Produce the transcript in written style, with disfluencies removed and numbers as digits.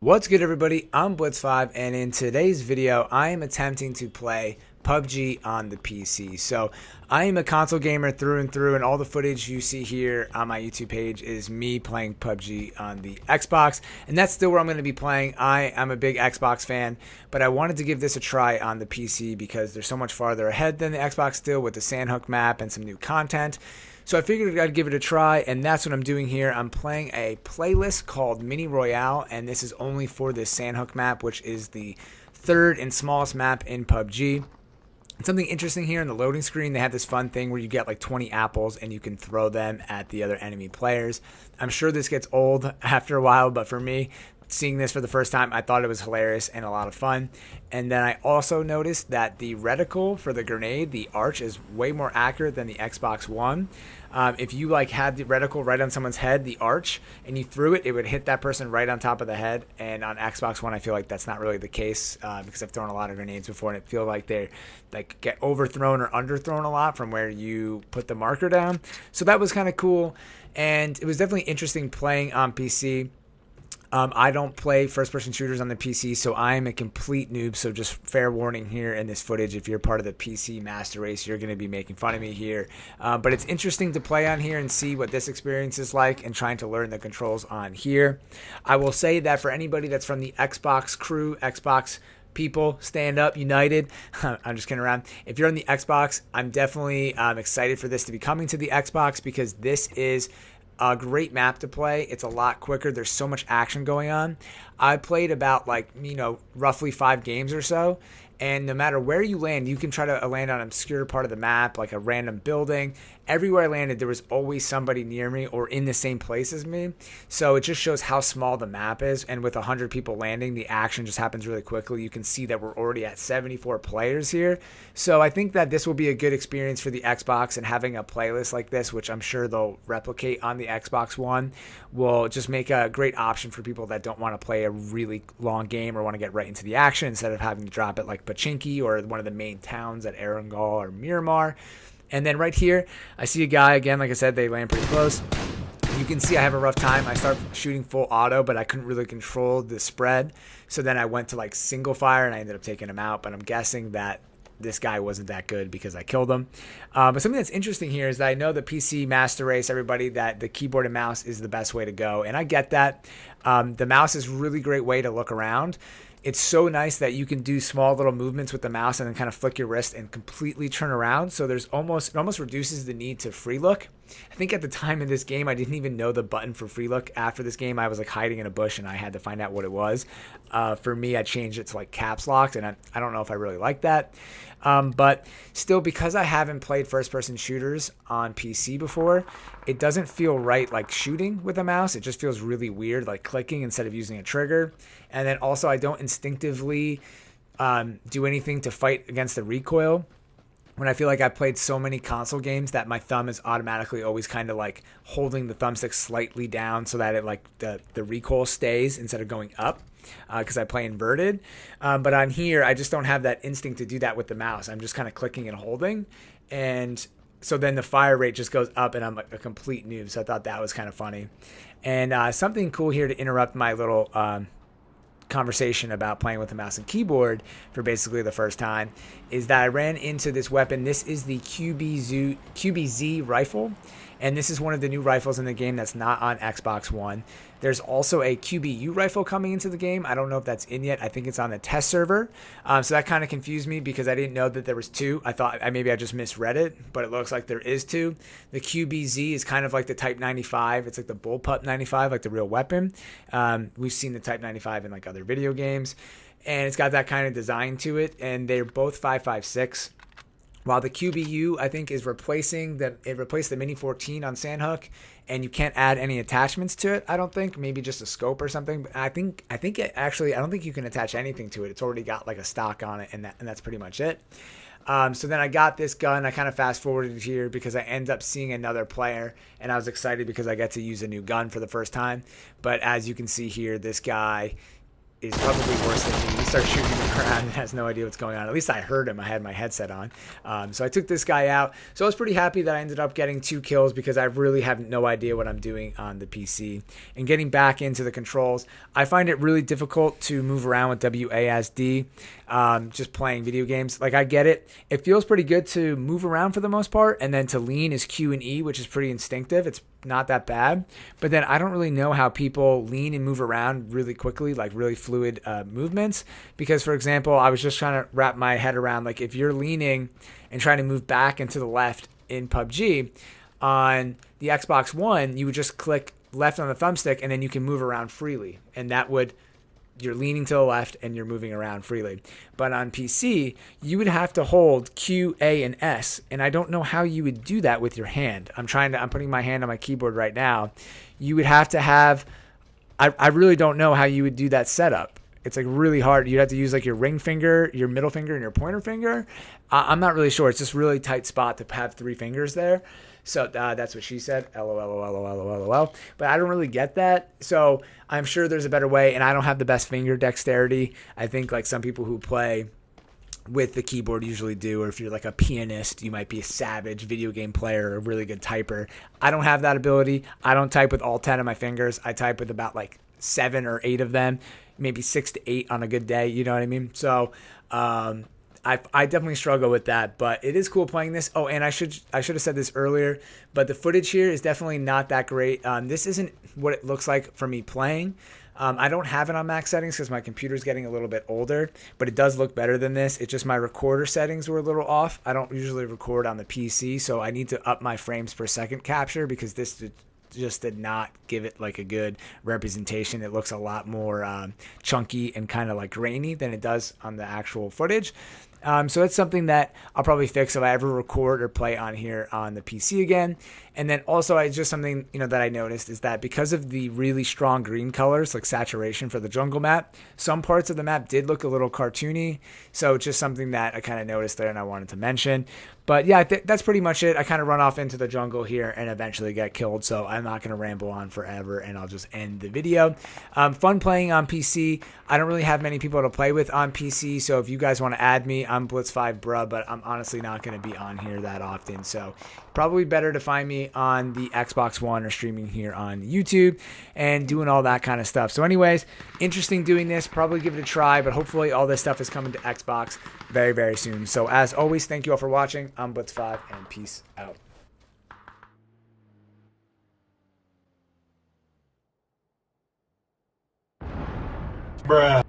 What's good, everybody? I'm Blitz5, and in today's video I am attempting to play PUBG on the PC. So I am a console gamer through and through, and all the footage you see here on my YouTube page is me playing PUBG on the Xbox, and that's still where I'm going to be playing. I am a big Xbox fan, but I wanted to give this a try on the PC because they're so much farther ahead than the Xbox still, with the Sanhok map and some new content. So I figured I'd give it a try, and that's what I'm doing here. I'm playing a playlist called Mini Royale, and this is only for this Sanhok map, which is the third and smallest map in PUBG. And something interesting here in the loading screen, they have this fun thing where you get like 20 apples and you can throw them at the other enemy players. I'm sure this gets old after a while, but for me, seeing this for the first time, I thought it was hilarious and a lot of fun. And then I also noticed that the reticle for the grenade, the arch, is way more accurate than the Xbox One. If you like had the reticle right on someone's head, the arch, and you threw it, it would hit that person right on top of the head. And on Xbox One, I feel like that's not really the case because I've thrown a lot of grenades before, and it feels like they like get overthrown or underthrown a lot from where you put the marker down. So that was kind of cool, and it was definitely interesting playing on PC. I don't play first-person shooters on the PC, so I'm a complete noob. So just fair warning here in this footage, if you're part of the PC master race, you're going to be making fun of me here. But it's interesting to play on here and see what this experience is like and trying to learn the controls on here. I will say that for anybody that's from the Xbox crew, Xbox people, stand up, united. I'm just kidding around. If you're on the Xbox, I'm definitely excited for this to be coming to the Xbox because this is a great map to play. It's a lot quicker. There's so much action going on. I played about roughly 5 games or so, and no matter where you land, you can try to land on an obscure part of the map, like a random building. Everywhere I landed, there was always somebody near me or in the same place as me. So it just shows how small the map is, and with 100 people landing, the action just happens really quickly. You can see that we're already at 74 players here. So I think that this will be a good experience for the Xbox, and having a playlist like this, which I'm sure they'll replicate on the Xbox One, will just make a great option for people that don't want to play a really long game or want to get right into the action instead of having to drop it like Pachinki or one of the main towns at Erangel or Miramar. And then right here, I see a guy, again, like I said, they land pretty close. You can see I have a rough time. I start shooting full auto, but I couldn't really control the spread. So then I went to like single fire, and I ended up taking him out. But I'm guessing that this guy wasn't that good because I killed him. But something that's interesting here is that I know the PC Master Race, everybody, that the keyboard and mouse is the best way to go. And I get that. The mouse is a really great way to look around. It's so nice that you can do small little movements with the mouse and then kind of flick your wrist and completely turn around. So it almost reduces the need to free look. I think at the time in this game, I didn't even know the button for free look. After this game, I was like hiding in a bush and I had to find out what it was. For me, I changed it to like caps locked, and I don't know if I really like that. But still, because I haven't played first-person shooters on PC before, it doesn't feel right like shooting with a mouse. It just feels really weird, like clicking instead of using a trigger. And then also, I don't instinctively do anything to fight against the recoil. When I feel like I've played so many console games that my thumb is automatically always kind of like holding the thumbstick slightly down so that it like the recoil stays instead of going up, because I play inverted. But on here, I just don't have that instinct to do that with the mouse. I'm just kind of clicking and holding. And so then the fire rate just goes up, and I'm like a complete noob. So I thought that was kind of funny. And something cool here to interrupt my little conversation about playing with a mouse and keyboard for basically the first time is that I ran into this weapon. This is the QBZ rifle, and this is one of the new rifles in the game that's not on Xbox One. There's also a QBU rifle coming into the game. I don't know if that's in yet. I think it's on the test server. So that kind of confused me because I didn't know that there was 2. I thought maybe I just misread it, but it looks like there is 2. The QBZ is kind of like the Type 95. It's like the Bullpup 95, like the real weapon. We've seen the Type 95 in like other video games, and it's got that kind of design to it, and they're both 5.56. While the QBU, I think, is replaced the Mini 14 on Sanhok, and you can't add any attachments to it. I don't think, maybe just a scope or something. But I think it actually, I don't think you can attach anything to it. It's already got like a stock on it, and that's pretty much it. So then I got this gun. I kind of fast forwarded here because I end up seeing another player, and I was excited because I get to use a new gun for the first time. But as you can see here, this guy is probably worse than me. He starts shooting him around and has no idea what's going on. At least I heard him. I had my headset on. So I took this guy out. So I was pretty happy that I ended up getting 2 kills because I really have no idea what I'm doing on the PC. And getting back into the controls, I find it really difficult to move around with WASD, just playing video games. Like, I get it. It feels pretty good to move around for the most part, and then to lean is Q and E, which is pretty instinctive. It's not that bad. But then I don't really know how people lean and move around really quickly, like really fluid movements. Because, for example, I was just trying to wrap my head around, like, if you're leaning and trying to move back and to the left in PUBG, on the Xbox One, you would just click left on the thumbstick and then you can move around freely. And that would, you're leaning to the left and you're moving around freely. But on PC, you would have to hold Q, A, and S. And I don't know how you would do that with your hand. I'm putting my hand on my keyboard right now. You would have to have, I really don't know how you would do that setup. It's like really hard. You'd have to use like your ring finger, your middle finger, and your pointer finger. I'm not really sure. It's just really tight spot to have 3 fingers there. So that's what she said. LOL. But I don't really get that. So I'm sure there's a better way, and I don't have the best finger dexterity. I think like some people who play with the keyboard usually do, or if you're like a pianist, you might be a savage video game player, a really good typer. I don't have that ability. I don't type with all 10 of my fingers. I type with about like 7 or 8 of them, maybe 6 to 8 on a good day. You know what I mean? So I definitely struggle with that, but it is cool playing this. Oh, and I should have said this earlier, but the footage here is definitely not that great. This isn't what it looks like for me playing. I don't have it on max settings because my computer's getting a little bit older, but it does look better than this. It's just my recorder settings were a little off. I don't usually record on the PC, so I need to up my frames per second capture because this just did not give it like a good representation. It looks a lot more chunky and kind of like grainy than it does on the actual footage. So that's something that I'll probably fix if I ever record or play on here on the PC again. And then also, it's just something, you know, that I noticed is that because of the really strong green colors, like saturation for the jungle map, some parts of the map did look a little cartoony. So it's just something that I kind of noticed there and I wanted to mention. But yeah, that's pretty much it. I kind of run off into the jungle here and eventually get killed. So I'm not going to ramble on forever and I'll just end the video. Fun playing on PC. I don't really have many people to play with on PC. So if you guys want to add me, I'm Blitz5 bruh, but I'm honestly not going to be on here that often. So probably better to find me on the Xbox One or streaming here on YouTube and doing all that kind of stuff. So anyways, interesting doing this. Probably give it a try, but hopefully all this stuff is coming to Xbox very, very soon. So as always, thank you all for watching. I'm Blitz5 and peace out. Bruh.